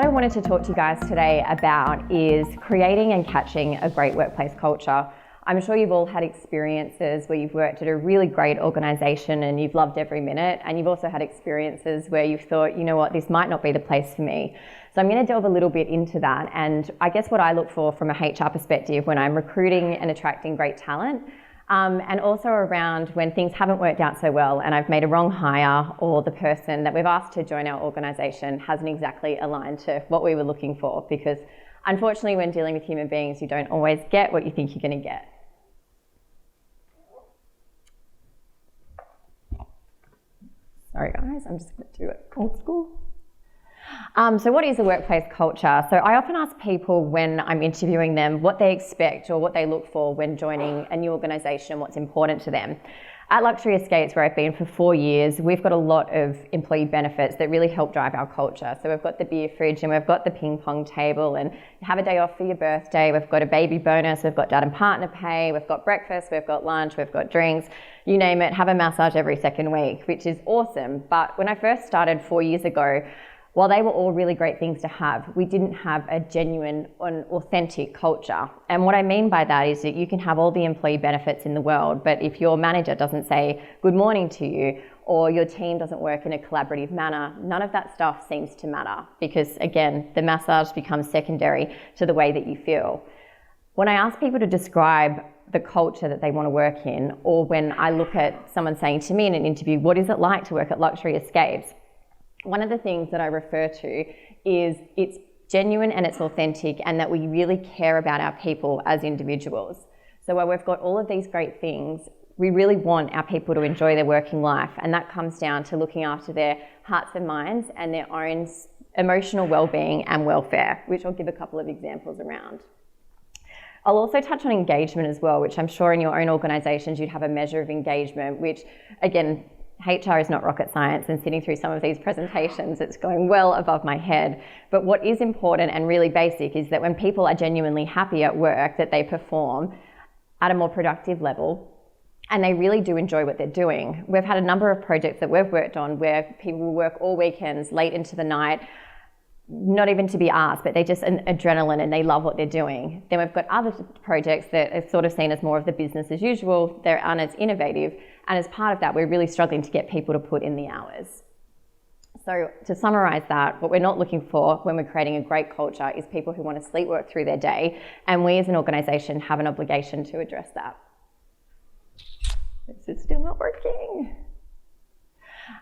What I wanted to talk to you guys today about is creating and catching a great workplace culture. I'm sure you've all had experiences where you've worked at a really great organisation and you've loved every minute, and you've also had experiences where you've thought, you know what, this might not be the place for me. So I'm going to delve a little bit into that, and I guess what I look for from a HR perspective when I'm recruiting and attracting great talent, and also around when things haven't worked out so well and I've made a wrong hire, or the person that we've asked to join our organisation hasn't exactly aligned to what we were looking for, because unfortunately when dealing with human beings you don't always get what you think you're going to get. Sorry guys, I'm just going to do it old school. So what is a workplace culture? So I often ask people when I'm interviewing them what they expect or what they look for when joining a new organisation, what's important to them. At Luxury Escapes, where I've been for 4 years, we've got a lot of employee benefits that really help drive our culture. So we've got the beer fridge and we've got the ping pong table, and you have a day off for your birthday, we've got a baby bonus, we've got dad and partner pay, we've got breakfast, we've got lunch, we've got drinks, you name it, have a massage every second week, which is awesome. But when I first started 4 years ago, while they were all really great things to have, we didn't have a genuine and authentic culture. And what I mean by that is that you can have all the employee benefits in the world, but if your manager doesn't say good morning to you, or your team doesn't work in a collaborative manner, none of that stuff seems to matter, because again, the massage becomes secondary to the way that you feel. When I ask people to describe the culture that they want to work in, or when I look at someone saying to me in an interview, what is it like to work at Luxury Escapes? One of the things that I refer to is it's genuine and it's authentic, and that we really care about our people as individuals. So while we've got all of these great things, we really want our people to enjoy their working life, and that comes down to looking after their hearts and minds and their own emotional well-being and welfare, which I'll give a couple of examples around. I'll also touch on engagement as well, which I'm sure in your own organisations you'd have a measure of engagement, which again, HR is not rocket science, and sitting through some of these presentations, it's going well above my head. But what is important and really basic is that when people are genuinely happy at work, that they perform at a more productive level and they really do enjoy what they're doing. We've had a number of projects that we've worked on where people will work all weekends, late into the night, not even to be asked, but they just an adrenaline and they love what they're doing. Then we've got other projects that are sort of seen as more of the business as usual, they aren't as innovative, and as part of that we're really struggling to get people to put in the hours. So to summarise that, what we're not looking for when we're creating a great culture is people who want to sleep work through their day, and we as an organisation have an obligation to address that. This is still not working.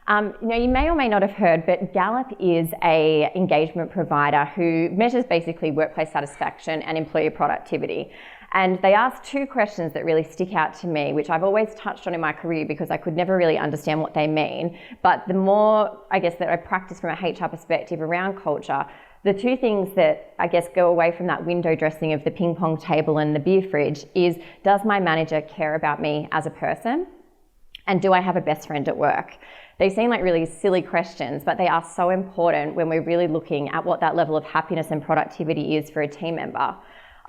You may or may not have heard, but Gallup is an engagement provider who measures basically workplace satisfaction and employee productivity. And they ask two questions that really stick out to me, which I've always touched on in my career because I could never really understand what they mean. But the more, I guess, that I practice from a HR perspective around culture, the two things that I guess go away from that window dressing of the ping pong table and the beer fridge is, does my manager care about me as a person? And do I have a best friend at work? They seem like really silly questions, but they are so important when we're really looking at what that level of happiness and productivity is for a team member.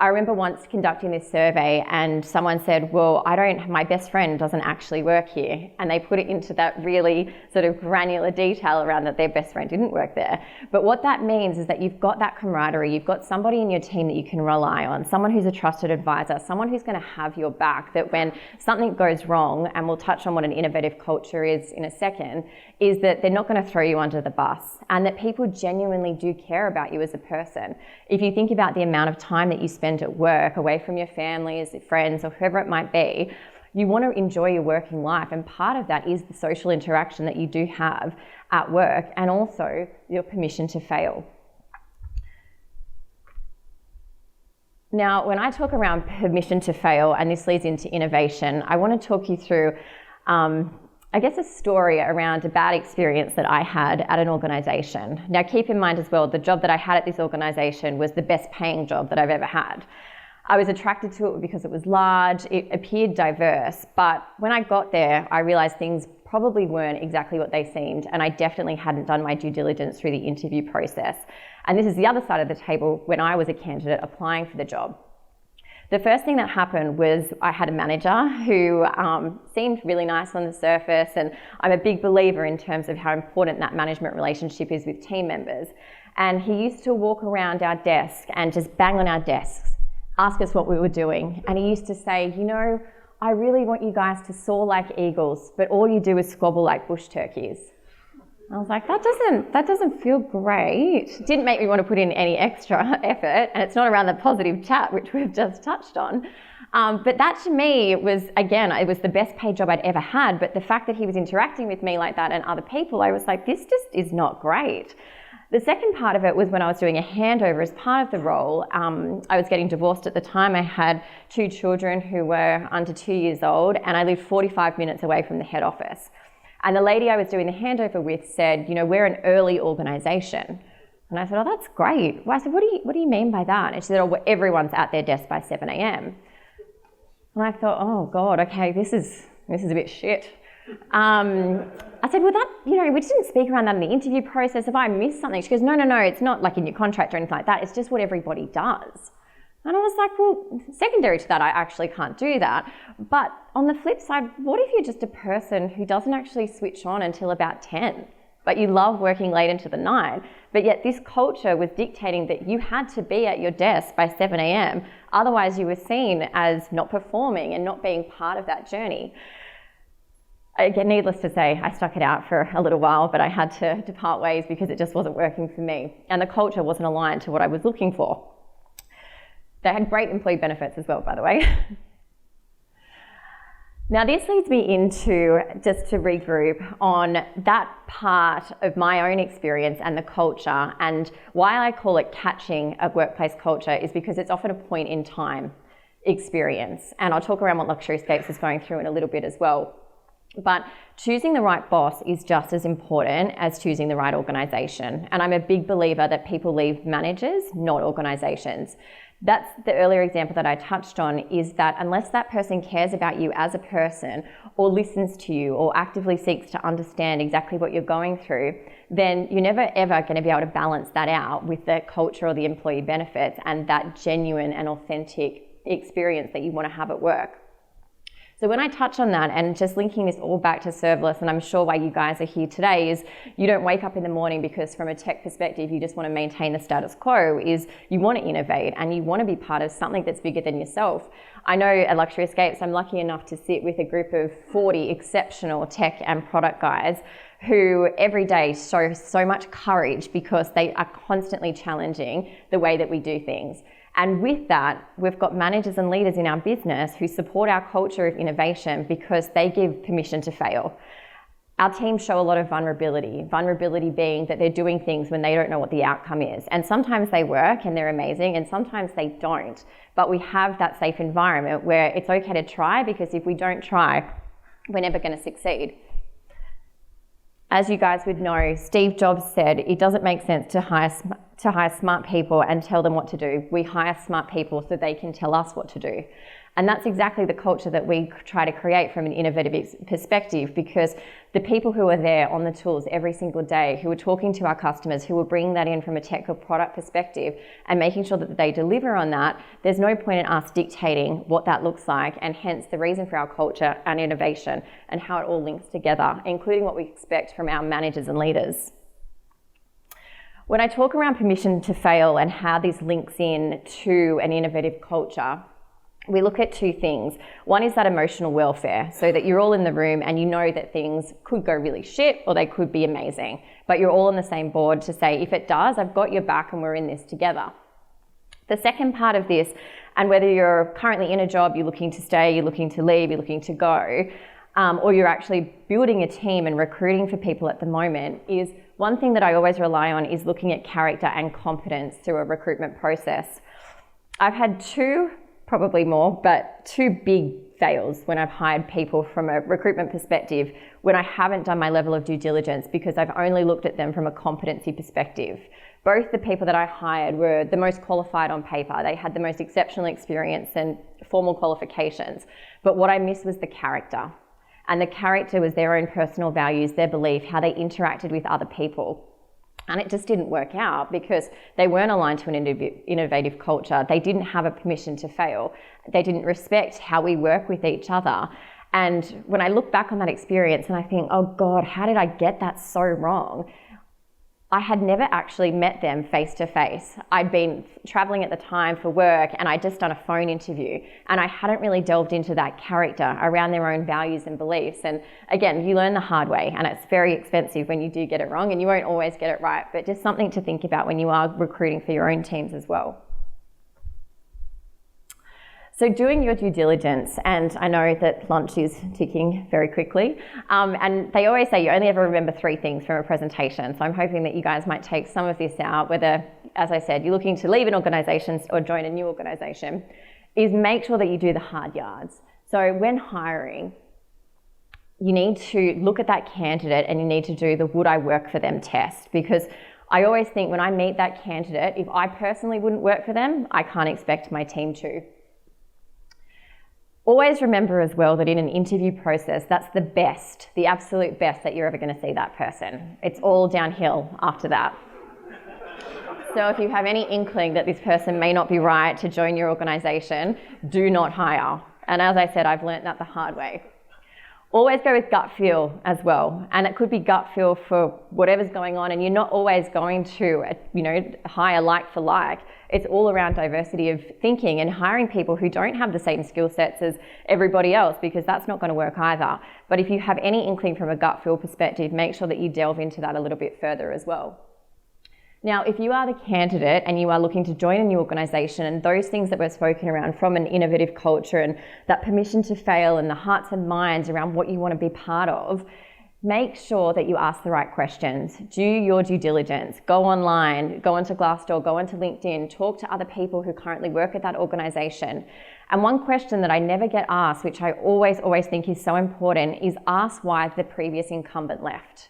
I remember once conducting this survey and someone said, well, my best friend doesn't actually work here. And they put it into that really sort of granular detail around that their best friend didn't work there. But what that means is that you've got that camaraderie, you've got somebody in your team that you can rely on, someone who's a trusted advisor, someone who's going to have your back, that when something goes wrong, and we'll touch on what an innovative culture is in a second, is that they're not going to throw you under the bus, and that people genuinely do care about you as a person. If you think about the amount of time that you spend at work, away from your families, friends, or whoever it might be, you want to enjoy your working life, and part of that is the social interaction that you do have at work, and also your permission to fail. Now, when I talk around permission to fail, and this leads into innovation, I want to talk you through I guess a story around a bad experience that I had at an organisation. Now keep in mind as well, the job that I had at this organisation was the best paying job that I've ever had. I was attracted to it because it was large, it appeared diverse, but when I got there, I realised things probably weren't exactly what they seemed, and I definitely hadn't done my due diligence through the interview process. And this is the other side of the table when I was a candidate applying for the job. The first thing that happened was I had a manager who seemed really nice on the surface, and I'm a big believer in terms of how important that management relationship is with team members. And he used to walk around our desk and just bang on our desks, ask us what we were doing. And he used to say, you know, I really want you guys to soar like eagles, but all you do is squabble like bush turkeys. I was like, that doesn't feel great. Didn't make me want to put in any extra effort, and it's not around the positive chat, which we've just touched on. But that to me was, again, it was the best paid job I'd ever had, but the fact that he was interacting with me like that and other people, I was like, this just is not great. The second part of it was when I was doing a handover as part of the role. I was getting divorced at the time. I had 2 children who were under 2 years old, and I lived 45 minutes away from the head office. And the lady I was doing the handover with said, you know, we're an early organisation. And I said, oh, that's great. Well, I said, what do you mean by that? And she said, oh, well, everyone's at their desk by 7 a.m. And I thought, oh God, okay, this is a bit shit. I said, well, that, you know, we didn't speak around that in the interview process. If I missed something, she goes, no, it's not like in your contract or anything like that. It's just what everybody does. And I was like, well, secondary to that, I actually can't do that. But on the flip side, what if you're just a person who doesn't actually switch on until about 10, but you love working late into the night, but yet this culture was dictating that you had to be at your desk by 7 a.m. Otherwise, you were seen as not performing and not being part of that journey. Again, needless to say, I stuck it out for a little while, but I had to part ways because it just wasn't working for me. And the culture wasn't aligned to what I was looking for. They had great employee benefits as well, by the way. Now this leads me into, just to regroup on that part of my own experience and the culture, and why I call it catching a workplace culture is because it's often a point in time experience. And I'll talk around what Luxury Escapes is going through in a little bit as well. But choosing the right boss is just as important as choosing the right organisation. And I'm a big believer that people leave managers, not organisations. That's the earlier example that I touched on, is that unless that person cares about you as a person or listens to you or actively seeks to understand exactly what you're going through, then you're never ever going to be able to balance that out with the culture or the employee benefits and that genuine and authentic experience that you want to have at work. So when I touch on that, and just linking this all back to serverless, and I'm sure why you guys are here today, is you don't wake up in the morning because from a tech perspective, you just want to maintain the status quo, is you want to innovate and you want to be part of something that's bigger than yourself. I know at Luxury Escapes, I'm lucky enough to sit with a group of 40 exceptional tech and product guys who every day show so much courage because they are constantly challenging the way that we do things. And with that, we've got managers and leaders in our business who support our culture of innovation because they give permission to fail. Our teams show a lot of vulnerability being that they're doing things when they don't know what the outcome is. And sometimes they work and they're amazing, and sometimes they don't. But we have that safe environment where it's okay to try, because if we don't try, we're never going to succeed. As you guys would know, Steve Jobs said, it doesn't make sense to hire smart people and tell them what to do. We hire smart people so they can tell us what to do. And that's exactly the culture that we try to create from an innovative perspective, because the people who are there on the tools every single day, who are talking to our customers, who are bringing that in from a tech or product perspective and making sure that they deliver on that, there's no point in us dictating what that looks like, and hence the reason for our culture and innovation and how it all links together, including what we expect from our managers and leaders. When I talk around permission to fail and how this links in to an innovative culture, we look at 2 things. One is that emotional welfare, so that you're all in the room and you know that things could go really shit or they could be amazing, but you're all on the same board to say, if it does, I've got your back and we're in this together. The second part of this, and whether you're currently in a job, you're looking to stay, you're looking to leave, you're looking to go, or you're actually building a team and recruiting for people at the moment, is one thing that I always rely on is looking at character and competence through a recruitment process. I've had 2, probably more, but 2 big fails when I've hired people from a recruitment perspective, when I haven't done my level of due diligence because I've only looked at them from a competency perspective. Both the people that I hired were the most qualified on paper. They had the most exceptional experience and formal qualifications. But what I missed was the character. And the character was their own personal values, their belief, how they interacted with other people. And it just didn't work out because they weren't aligned to an innovative culture. They didn't have a permission to fail. They didn't respect how we work with each other. And when I look back on that experience and I think, oh God, how did I get that so wrong? I had never actually met them face to face. I'd been traveling at the time for work and I'd just done a phone interview, and I hadn't really delved into that character around their own values and beliefs. And again, you learn the hard way, and it's very expensive when you do get it wrong, and you won't always get it right, but just something to think about when you are recruiting for your own teams as well. So doing your due diligence, and I know that lunch is ticking very quickly, and they always say you only ever remember 3 things from a presentation, so I'm hoping that you guys might take some of this out, whether, as I said, you're looking to leave an organisation or join a new organisation, is make sure that you do the hard yards. So when hiring, you need to look at that candidate and you need to do the would I work for them test, because I always think when I meet that candidate, if I personally wouldn't work for them, I can't expect my team to. Always remember as well that in an interview process, that's the best, the absolute best that you're ever going to see that person. It's all downhill after that. So if you have any inkling that this person may not be right to join your organisation, do not hire. And as I said, I've learnt that the hard way. Always go with gut feel as well. And it could be gut feel for whatever's going on, and you're not always going to, hire like for like. It's all around diversity of thinking and hiring people who don't have the same skill sets as everybody else, because that's not going to work either. But if you have any inkling from a gut feel perspective, make sure that you delve into that a little bit further as well. Now, if you are the candidate and you are looking to join a new organisation, and those things that we've spoken around from an innovative culture and that permission to fail and the hearts and minds around what you want to be part of, make sure that you ask the right questions. Do your due diligence. Go online, go onto Glassdoor, go onto LinkedIn, talk to other people who currently work at that organisation. And one question that I never get asked, which I always think is so important, is ask why the previous incumbent left.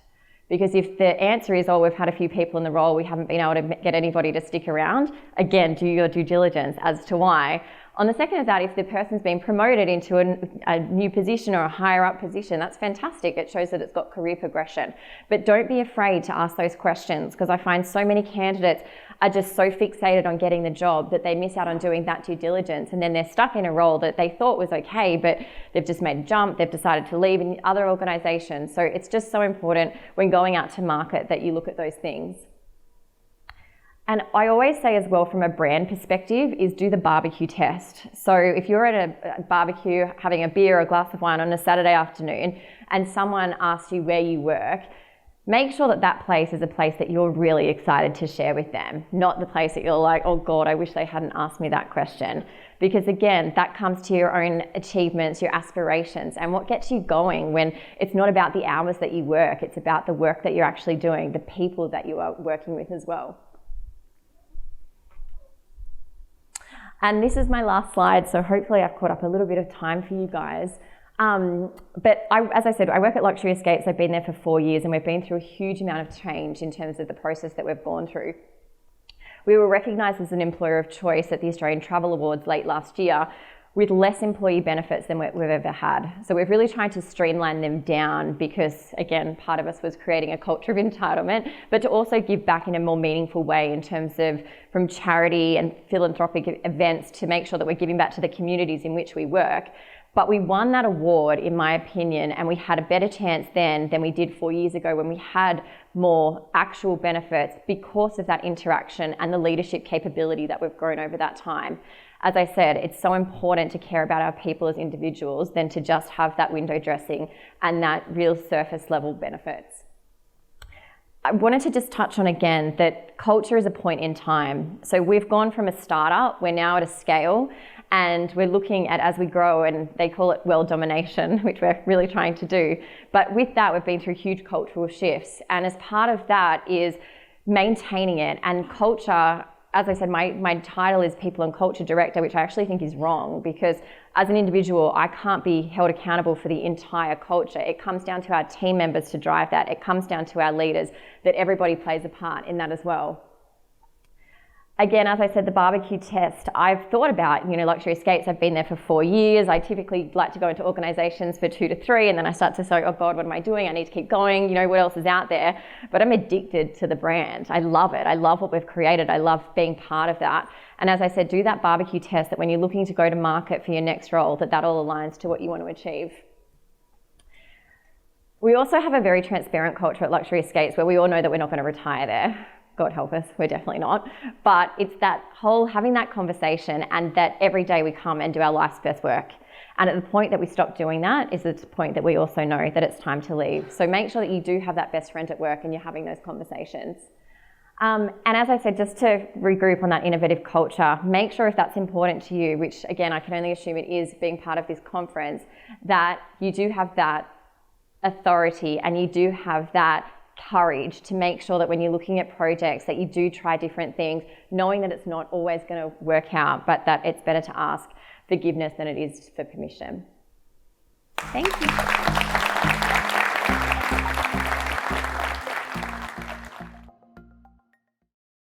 Because if the answer is, oh, we've had a few people in the role, we haven't been able to get anybody to stick around, again, do your due diligence as to why. On the second of that, if the person's been promoted into a new position or a higher up position, that's fantastic. It shows that it's got career progression. But don't be afraid to ask those questions, because I find so many candidates are just so fixated on getting the job that they miss out on doing that due diligence, and then they're stuck in a role that they thought was okay, but they've just made a jump, they've decided to leave in other organisations. So it's just so important when going out to market that you look at those things. And I always say as well, from a brand perspective, is do the Bbq test. So if you're at a barbecue having a beer or a glass of wine on a Saturday afternoon and someone asks you where you work, make sure that that place is a place that you're really excited to share with them, not the place that you're like, oh God, I wish they hadn't asked me that question. Because again, that comes to your own achievements, your aspirations, and what gets you going when it's not about the hours that you work, it's about the work that you're actually doing, the people that you are working with as well. And this is my last slide, so hopefully I've caught up a little bit of time for you guys. But as I said, I work at Luxury Escapes. I've been there for 4 years, and we've been through a huge amount of change in terms of the process that we've gone through. We were recognised as an employer of choice at the Australian Travel Awards late last year, with less employee benefits than we've ever had. So we've really tried to streamline them down because, again, part of us was creating a culture of entitlement, but to also give back in a more meaningful way in terms of from charity and philanthropic events to make sure that we're giving back to the communities in which we work. But we won that award, in my opinion, and we had a better chance then than we did 4 years ago when we had more actual benefits because of that interaction and the leadership capability that we've grown over that time. As I said, it's so important to care about our people as individuals than to just have that window dressing and that real surface level benefits. I wanted to just touch on again that culture is a point in time. So we've gone from a startup, we're now at a scale, and we're looking at as we grow, and they call it world domination, which we're really trying to do. But with that, we've been through huge cultural shifts. And as part of that is maintaining it. And culture, as I said, my title is People and Culture Director, which I actually think is wrong, because as an individual, I can't be held accountable for the entire culture. It comes down to our team members to drive that. It comes down to our leaders, that everybody plays a part in that as well. Again, as I said, the Bbq Test, I've thought about, Luxury Escapes. I've been there for 4 years. I typically like to go into organizations for 2 to 3, and then I start to say, oh God, what am I doing? I need to keep going. What else is out there? But I'm addicted to the brand. I love it. I love what we've created. I love being part of that. And as I said, do that Bbq Test, that when you're looking to go to market for your next role, that all aligns to what you want to achieve. We also have a very transparent culture at Luxury Escapes where we all know that we're not going to retire there. God help us, we're definitely not. But it's that whole having that conversation, and that every day we come and do our life's best work. And at the point that we stop doing that is the point that we also know that it's time to leave. So make sure that you do have that best friend at work and you're having those conversations. And as I said, just to regroup on that innovative culture, make sure if that's important to you, which again, I can only assume it is being part of this conference, that you do have that authority and you do have that courage to make sure that when you're looking at projects that you do try different things, knowing that it's not always going to work out, but that it's better to ask forgiveness than it is for permission. Thank you.